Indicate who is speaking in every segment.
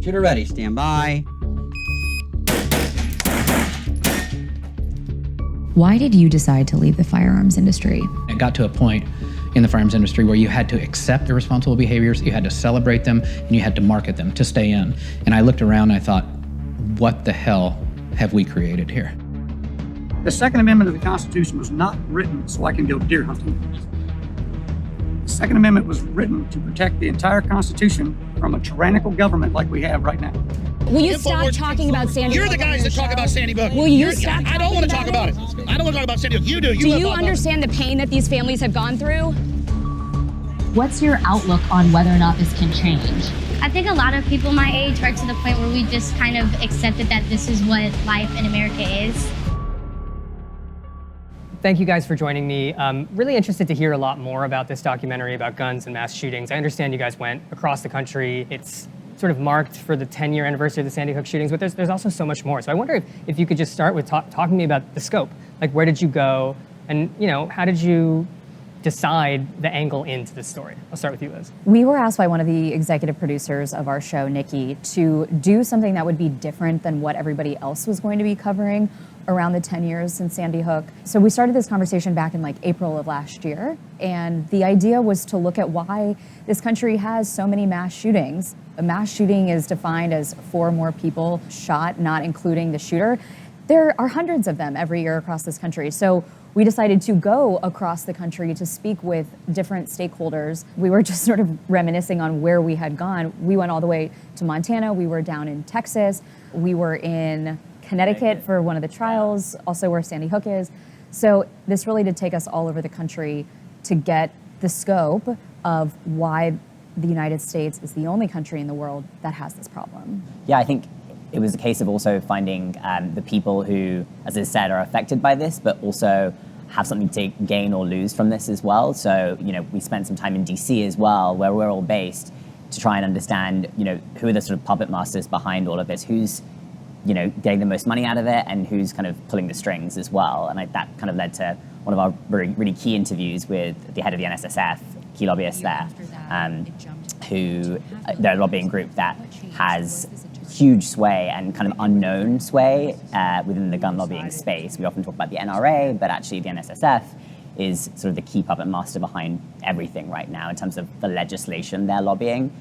Speaker 1: Shooter ready, stand by.
Speaker 2: Why did you decide to leave the firearms industry?
Speaker 3: It got to a point in the firearms industry where you had to accept irresponsible behaviors, you had to celebrate them, and you had to market them to stay in. And I looked around and I thought, what the hell have we created here?
Speaker 4: The Second Amendment of the Constitution was not written so I can go deer hunting. The Second Amendment was written to protect the entire Constitution from a tyrannical government like we have right now.
Speaker 5: Will you stop talking about Sandy Hook?
Speaker 6: You're the guys that talk about Sandy Hook.
Speaker 5: Will you stop?
Speaker 6: I don't want to talk about it. I don't want to talk about Sandy Hook. You do.
Speaker 5: Do you understand the pain that these families have gone through?
Speaker 7: What's your outlook on whether or not this can change?
Speaker 8: I think a lot of people my age are to the point where we just kind of accepted that this is what life in America is.
Speaker 9: Thank you guys for joining me. Really interested to hear a lot more about this documentary about guns and mass shootings. I understand you guys went across the country. It's sort of marked for the 10-year anniversary of the Sandy Hook shootings, but there's also so much more. So I wonder if you could just start with talking to me about the scope. Like, where did you go? And, how did you decide the angle into this story? I'll start with you, Liz.
Speaker 2: We were asked by one of the executive producers of our show, Nikki, to do something that would be different than what everybody else was going to be covering around the 10 years since Sandy Hook. So we started this conversation back in April of last year. And the idea was to look at why this country has so many mass shootings. A mass shooting is defined as 4 or more people shot, not including the shooter. There are hundreds of them every year across this country. So we decided to go across the country to speak with different stakeholders. We were just sort of reminiscing on where we had gone. We went all the way to Montana. We were down in Texas. We were in Connecticut for one of the trials, also where Sandy Hook is. So this really did take us all over the country to get the scope of why the United States is the only country in the world that has this problem.
Speaker 10: Yeah, I think it was a case of also finding the people who, as I said, are affected by this, but also have something to gain or lose from this as well. So, we spent some time in DC as well, where we're all based, to try and understand, who are the sort of puppet masters behind all of this, who's getting the most money out of it, and who's kind of pulling the strings as well. And that kind of led to one of our really key interviews with the head of the NSSF, key lobbyist there, who they're a lobbying group that has huge sway and kind of unknown sway within the gun lobbying space. We often talk about the NRA, but actually the NSSF is sort of the key puppet master behind everything right now in terms of the legislation they're lobbying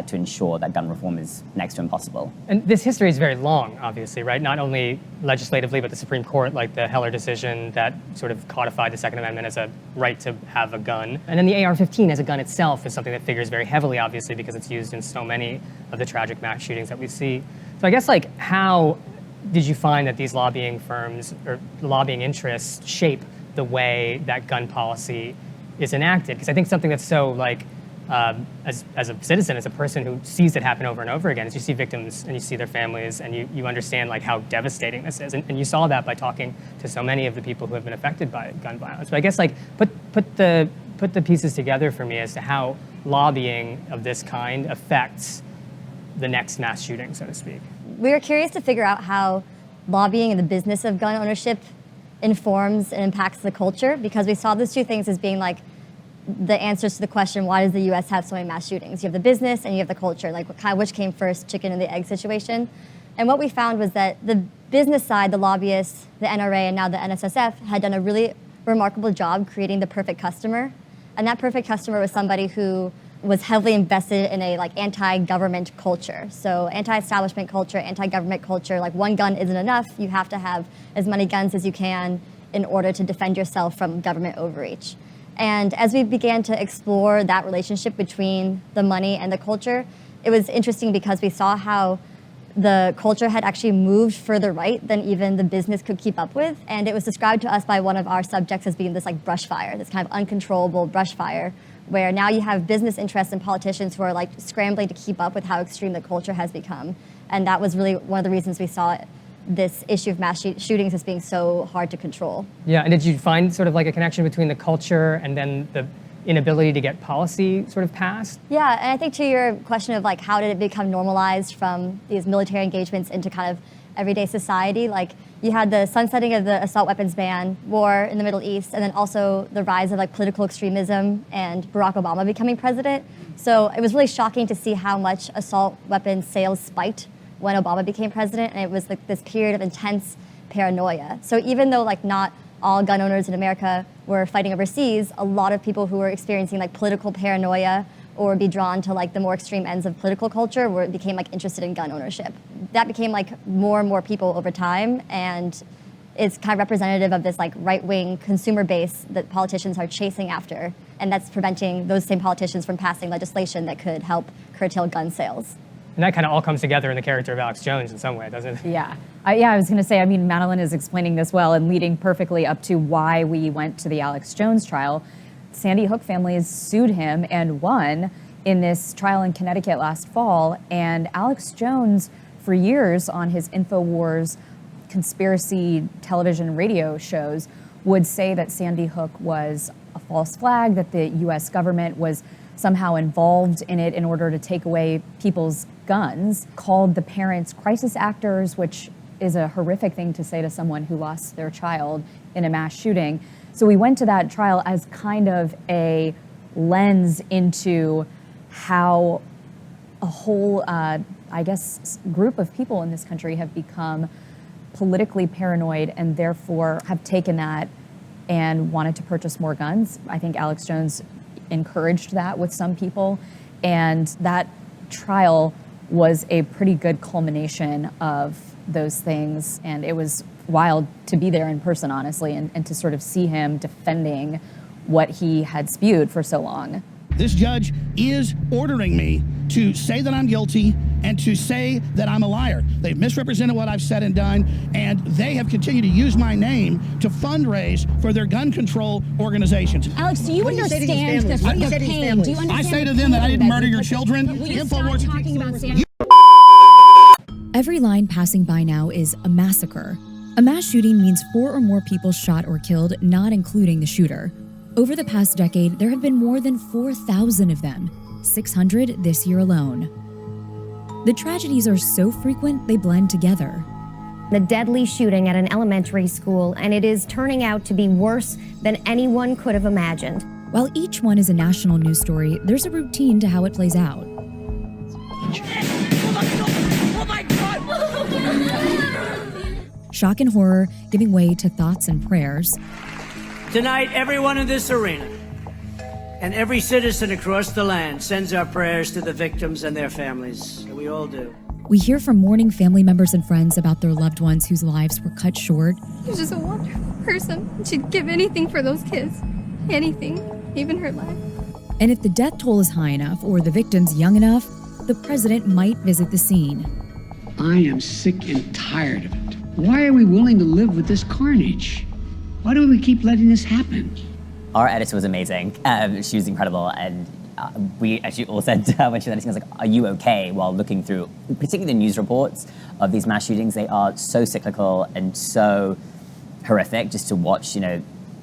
Speaker 10: to ensure that gun reform is next to impossible.
Speaker 9: And this history is very long, obviously, right? Not only legislatively, but the Supreme Court, like the Heller decision that sort of codified the Second Amendment as a right to have a gun. And then the AR-15 as a gun itself is something that figures very heavily, obviously, because it's used in so many of the tragic mass shootings that we see. So I guess, how did you find that these lobbying firms or lobbying interests shape the way that gun policy is enacted? Because I think something that's so as a citizen, as a person who sees it happen over and over again, is you see victims and you see their families and you understand how devastating this is. And you saw that by talking to so many of the people who have been affected by gun violence. But I guess put the pieces together for me as to how lobbying of this kind affects the next mass shooting, so to speak.
Speaker 11: We were curious to figure out how lobbying and the business of gun ownership informs and impacts the culture, because we saw those two things as being the answers to the question, why does the US have so many mass shootings? You have the business and you have the culture, which came first, chicken and the egg situation. And what we found was that the business side, the lobbyists, the NRA, and now the NSSF had done a really remarkable job creating the perfect customer. And that perfect customer was somebody who was heavily invested in a anti-government culture. So anti-establishment culture, anti-government culture, one gun isn't enough. You have to have as many guns as you can in order to defend yourself from government overreach. And as we began to explore that relationship between the money and the culture, it was interesting because we saw how the culture had actually moved further right than even the business could keep up with. And it was described to us by one of our subjects as being this brush fire, this kind of uncontrollable brush fire, where now you have business interests and politicians who are scrambling to keep up with how extreme the culture has become. And that was really one of the reasons we saw this issue of mass shootings as being so hard to control.
Speaker 9: Yeah, and did you find sort of a connection between the culture and then inability to get policy sort of passed.
Speaker 11: Yeah, and I think to your question of like how did it become normalized from these military engagements into kind of everyday society, like you had the sunsetting of the assault weapons ban, war in the Middle East, and then also the rise of like political extremism and Barack Obama becoming president. So it was really shocking to see how much assault weapons sales spiked when Obama became president, and it was like this period of intense paranoia. So even though like not all gun owners in America were fighting overseas, a lot of people who were experiencing like political paranoia or be drawn to like the more extreme ends of political culture became like interested in gun ownership. That became like more and more people over time, and it's kind of representative of this like right-wing consumer base that politicians are chasing after, and that's preventing those same politicians from passing legislation that could help curtail gun sales.
Speaker 9: And that kind of all comes together in the character of Alex Jones in some way, doesn't it?
Speaker 2: Yeah. I was going to say, I mean, Madeline is explaining this well and leading perfectly up to why we went to the Alex Jones trial. Sandy Hook families sued him and won in this trial in Connecticut last fall. And Alex Jones, for years on his InfoWars conspiracy television and radio shows, would say that Sandy Hook was a false flag, that the US government was somehow involved in it in order to take away people's guns, called the parents crisis actors, which is a horrific thing to say to someone who lost their child in a mass shooting. So we went to that trial as kind of a lens into how a whole, I guess, group of people in this country have become politically paranoid and therefore have taken that and wanted to purchase more guns. I think Alex Jones encouraged that with some people, and that trial was a pretty good culmination of those things, and it was wild to be there in person, honestly, and to sort of see him defending what he had spewed for so long.
Speaker 6: This judge is ordering me to say that I'm guilty and to say that I'm a liar. They've misrepresented what I've said and done, and they have continued to use my name to fundraise for their gun control organizations.
Speaker 5: Alex, do you understand the pain? Do you understand
Speaker 6: I say to them that I didn't murder your children.
Speaker 5: Will you stop talking about Sandy?
Speaker 1: Every line passing by now is a massacre. A mass shooting means 4 or more people shot or killed, not including the shooter. Over the past decade, there have been more than 4,000 of them, 600 this year alone. The tragedies are so frequent, they blend together.
Speaker 12: The deadly shooting at an elementary school, and it is turning out to be worse than anyone could have imagined.
Speaker 1: While each one is a national news story, there's a routine to how it plays out. Shock and horror giving way to thoughts and prayers.
Speaker 13: Tonight, everyone in this arena and every citizen across the land sends our prayers to the victims and their families. We all do.
Speaker 1: We hear from mourning family members and friends about their loved ones whose lives were cut short.
Speaker 14: He was just a wonderful person. She'd give anything for those kids. Anything, even her life.
Speaker 1: And if the death toll is high enough or the victims young enough, the president might visit the scene.
Speaker 15: I am sick and tired of it. Why are we willing to live with this carnage? Why do we keep letting this happen?
Speaker 10: Our editor was amazing. She was incredible, and we actually all said to her when she was editing, I was like, are you okay? While looking through, particularly the news reports of these mass shootings, they are so cyclical and so horrific just to watch,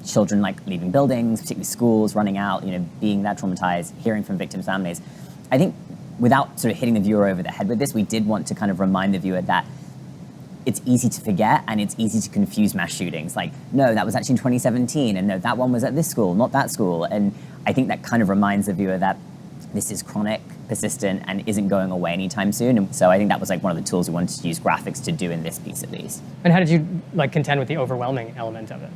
Speaker 10: children like leaving buildings, particularly schools, running out, being that traumatized, hearing from victims' families. I think without sort of hitting the viewer over the head with this, we did want to kind of remind the viewer that it's easy to forget and it's easy to confuse mass shootings. Like, no, that was actually in 2017, and no, that one was at this school, not that school. And I think that kind of reminds the viewer that this is chronic, persistent, and isn't going away anytime soon. And so I think that was like one of the tools we wanted to use graphics to do in this piece at least.
Speaker 9: And how did you contend with the overwhelming element of it?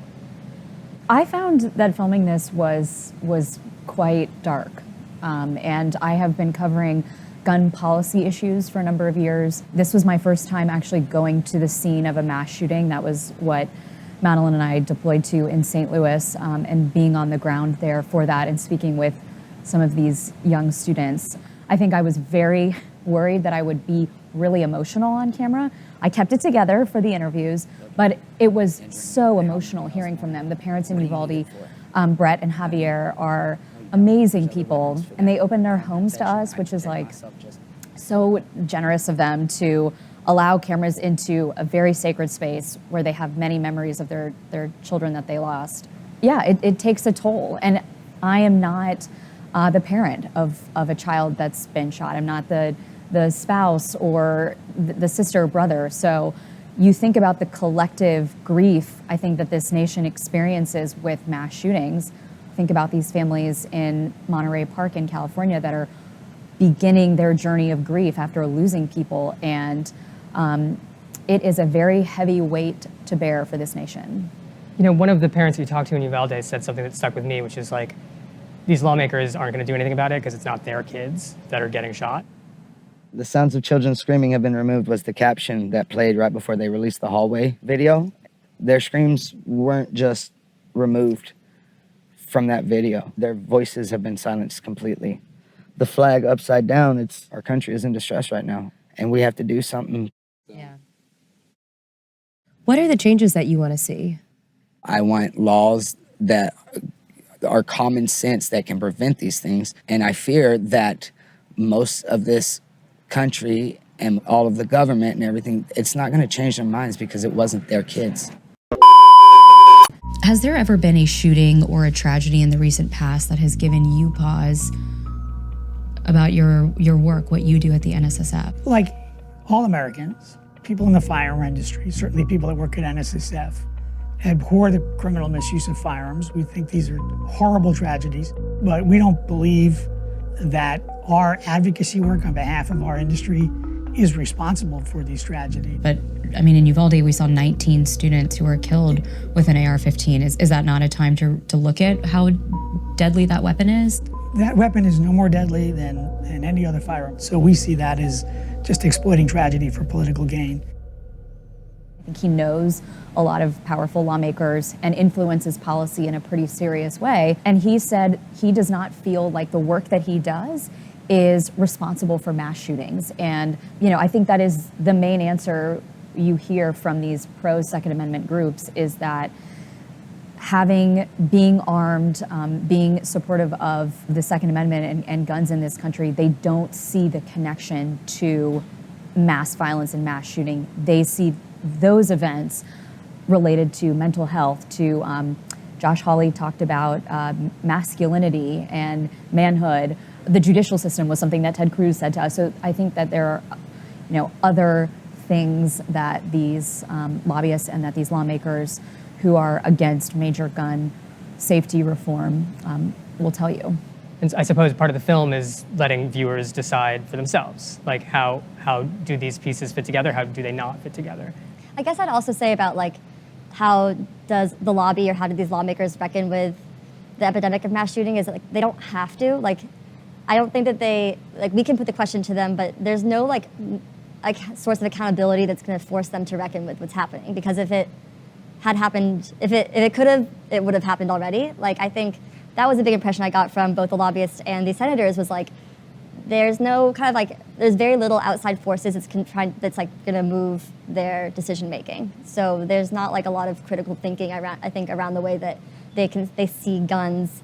Speaker 2: I found that filming this was quite dark, and I have been covering gun policy issues for a number of years. This was my first time actually going to the scene of a mass shooting. That was what Madeline and I deployed to in St. Louis, and being on the ground there for that and speaking with some of these young students. I think I was very worried that I would be really emotional on camera. I kept it together for the interviews, but it was so emotional hearing from them. The parents in Uvalde, Brett and Javier, are amazing people, and they opened their homes to us, which is like so generous of them to allow cameras into a very sacred space where they have many memories of their children that they lost. Yeah, it takes a toll, and I am not the parent of a child that's been shot. I'm not the spouse or the sister or brother. So you think about the collective grief, I think, that this nation experiences with mass shootings. Think about these families in Monterey Park in California that are beginning their journey of grief after losing people. And it is a very heavy weight to bear for this nation.
Speaker 9: You know, one of the parents we talked to in Uvalde said something that stuck with me, which is like, these lawmakers aren't going to do anything about it because it's not their kids that are getting shot.
Speaker 16: The sounds of children screaming have been removed was the caption that played right before they released the hallway video. Their screams weren't just removed from that video. Their voices have been silenced completely. The flag upside down, our country is in distress right now, and we have to do something.
Speaker 2: Yeah.
Speaker 17: What are the changes that you want to see?
Speaker 16: I want laws that are common sense that can prevent these things. And I fear that most of this country and all of the government and everything, it's not going to change their minds because it wasn't their kids.
Speaker 1: Has there ever been a shooting or a tragedy in the recent past that has given you pause about your work, what you do at the NSSF?
Speaker 18: Like all Americans, people in the firearm industry, certainly people that work at NSSF, abhor the criminal misuse of firearms. We think these are horrible tragedies, but we don't believe that our advocacy work on behalf of our industry is responsible for these tragedies.
Speaker 1: But I mean, in Uvalde, we saw 19 students who were killed with an AR-15. Is that not a time to look at how deadly that weapon is?
Speaker 18: That weapon is no more deadly than any other firearm. So we see that as just exploiting tragedy for political gain.
Speaker 2: I think he knows a lot of powerful lawmakers and influences policy in a pretty serious way. And he said he does not feel like the work that he does is responsible for mass shootings. And, you know, I think that is the main answer you hear from these pro-Second Amendment groups, is that being armed, being supportive of the Second Amendment and guns in this country, they don't see the connection to mass violence and mass shooting. They see those events related to mental health, to Josh Hawley talked about masculinity and manhood. The judicial system was something that Ted Cruz said to us. So I think that there are, you know, other things that these lobbyists and that these lawmakers who are against major gun safety reform will tell you.
Speaker 9: And I suppose part of the film is letting viewers decide for themselves, like how do these pieces fit together? How do they not fit together?
Speaker 11: I guess I'd also say about like, how does the lobby or how do these lawmakers reckon with the epidemic of mass shooting? Is that, like, they don't have to. Like, I don't think that they, like, we can put the question to them, but there's no like source of accountability that's going to force them to reckon with what's happening. Because if it had happened, if it could have, it would have happened already. Like, I think that was a big impression I got from both the lobbyists and the senators, was like, there's no kind of like, there's very little outside forces that's like going to move their decision making. So there's not like a lot of critical thinking around, I think, around the way that they see guns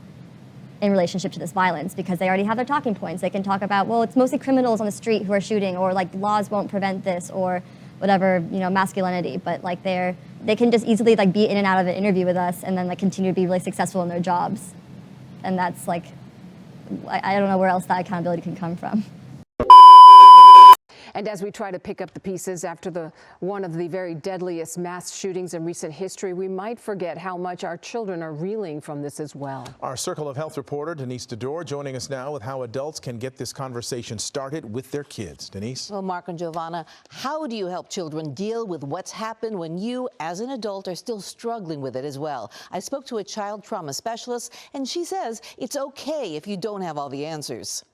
Speaker 11: in relationship to this violence, because they already have their talking points. They can talk about, well, it's mostly criminals on the street who are shooting, or like laws won't prevent this, or whatever, you know, masculinity. But like they can just easily like be in and out of an interview with us and then like continue to be really successful in their jobs. And that's like, I don't know where else that accountability can come from.
Speaker 19: And as we try to pick up the pieces after one of the very deadliest mass shootings in recent history, we might forget how much our children are reeling from this as well.
Speaker 20: Our Circle of Health reporter, Denise Dodor, joining us now with how adults can get this conversation started with their kids. Denise?
Speaker 21: Well, Mark and Giovanna, how do you help children deal with what's happened when you, as an adult, are still struggling with it as well? I spoke to a child trauma specialist, and she says it's okay if you don't have all the answers.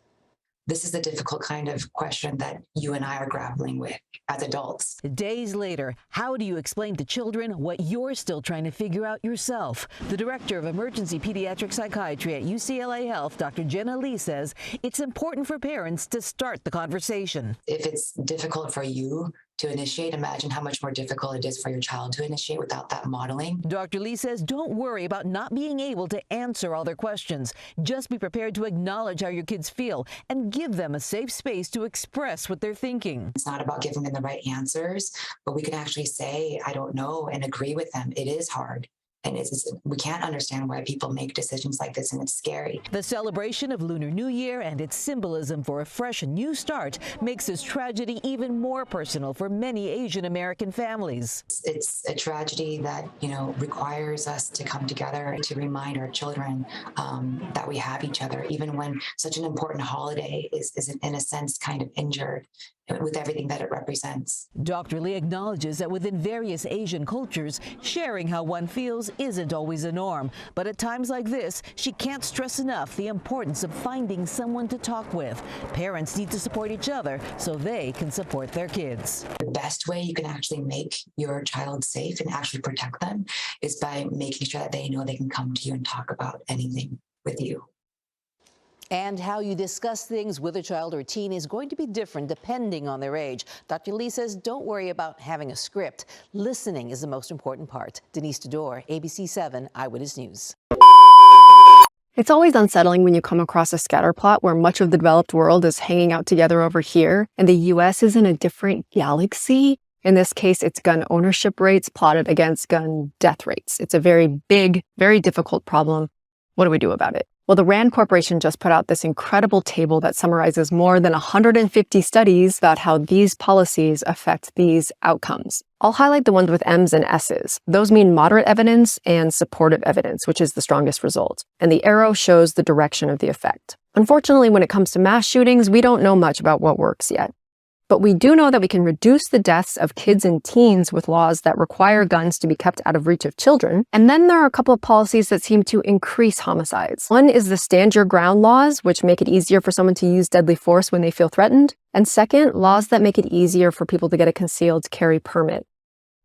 Speaker 22: This is a difficult kind of question that you and I are grappling with as adults.
Speaker 21: Days later, how do you explain to children what you're still trying to figure out yourself? The director of emergency pediatric psychiatry at UCLA Health, Dr. Jenna Lee, says it's important for parents to start the conversation.
Speaker 22: If it's difficult for you to initiate, imagine how much more difficult it is for your child to initiate without that modeling.
Speaker 21: Dr. Lee says don't worry about not being able to answer all their questions. Just be prepared to acknowledge how your kids feel and give them a safe space to express what they're thinking.
Speaker 22: It's not about giving them the right answers, but we can actually say, I don't know, and agree with them. It is hard. And we can't understand why people make decisions like this, and it's scary.
Speaker 21: The celebration of Lunar New Year and its symbolism for a fresh new start makes this tragedy even more personal for many Asian American families.
Speaker 22: It's a tragedy that, requires us to come together to remind our children that we have each other, even when such an important holiday is in a sense kind of injured with everything that it represents.
Speaker 21: Dr. Lee acknowledges that within various Asian cultures, sharing how one feels isn't always a norm. But at times like this, she can't stress enough the importance of finding someone to talk with. Parents need to support each other so they can support their kids.
Speaker 22: The best way you can actually make your child safe and actually protect them is by making sure that they know they can come to you and talk about anything with you.
Speaker 21: And how you discuss things with a child or teen is going to be different depending on their age. Dr. Lee says don't worry about having a script. Listening is the most important part. Denise Tudor, ABC 7 Eyewitness News.
Speaker 3: It's always unsettling when you come across a scatter plot where much of the developed world is hanging out together over here, and the U.S. is in a different galaxy. In this case, it's gun ownership rates plotted against gun death rates. It's a very big, very difficult problem. What do we do about it? Well, the RAND Corporation just put out this incredible table that summarizes more than 150 studies about how these policies affect these outcomes. I'll highlight the ones with M's and S's. Those mean moderate evidence and supportive evidence, which is the strongest result. And the arrow shows the direction of the effect. Unfortunately, when it comes to mass shootings, we don't know much about what works yet. But we do know that we can reduce the deaths of kids and teens with laws that require guns to be kept out of reach of children. And then there are a couple of policies that seem to increase homicides. One is the Stand Your Ground laws, which make it easier for someone to use deadly force when they feel threatened. And second, laws that make it easier for people to get a concealed carry permit.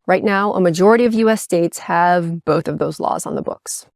Speaker 3: Right now, a majority of U.S. states have both of those laws on the books.